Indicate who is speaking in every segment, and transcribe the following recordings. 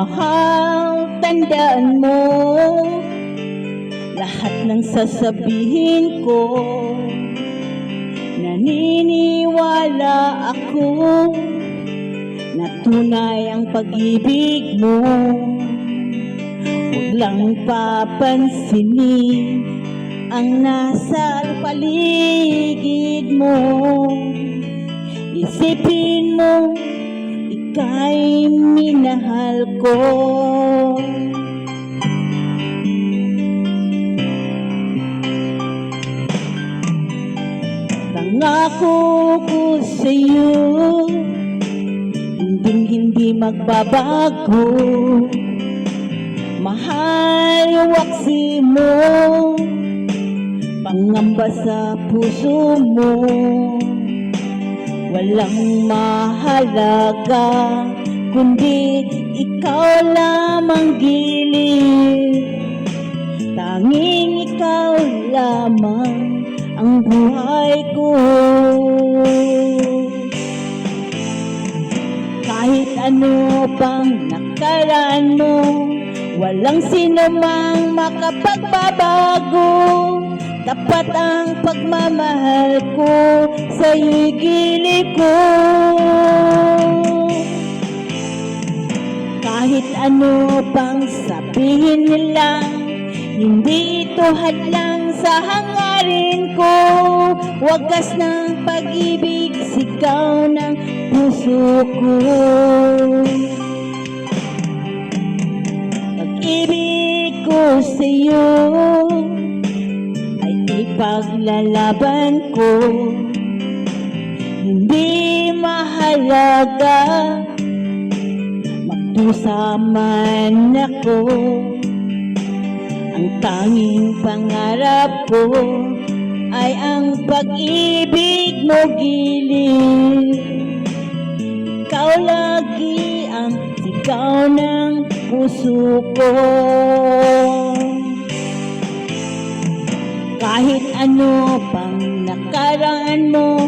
Speaker 1: Mahal, tandaan mo lahat ng sasabihin ko. Naniniwala ako na tunay ang pag-ibig mo. Huwag lang papansinin ang nasa paligid mo. Isipin mo, ika'y minahal ko. Pangako ko sa'yo, hindi magbabago. Mahal, waksi mo, pangamba sa puso mo. Walang mahalaga, kundi ikaw lamang giliw. Tanging ikaw lamang ang buhay ko. Kahit ano pang nakaraan mo, walang sino mang makapagbabago. Tapat ang pagmamahal ko, sa'yo'y gilid ko. Kahit ano pang sabihin nila, hindi ito hadlang sa hangarin ko. Wagas ng pag-ibig, sigaw ng puso ko. Pag-ibig ko sa'yo ay ipaglalaban ko. Hindi mahalaga magdusa man ako. Ang tanging pangarap ko ay ang pag-ibig mo gilid. Ikaw lagi ang sigaw ng puso ko. Kahit ano pang nakaraan mo,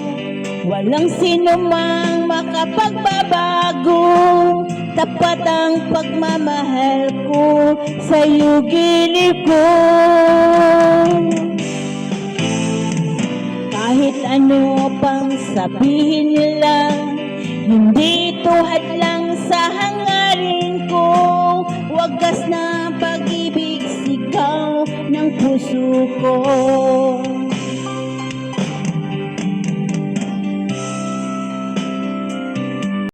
Speaker 1: walang sino mang makapagbabago. Tapat ang pagmamahal ko, sa'yo gilid ko. Kahit ano pang sabihin nila, hindi ito hadlang sa hangarin ko. Wagas na pag-ibig, sigaw ng puso ko.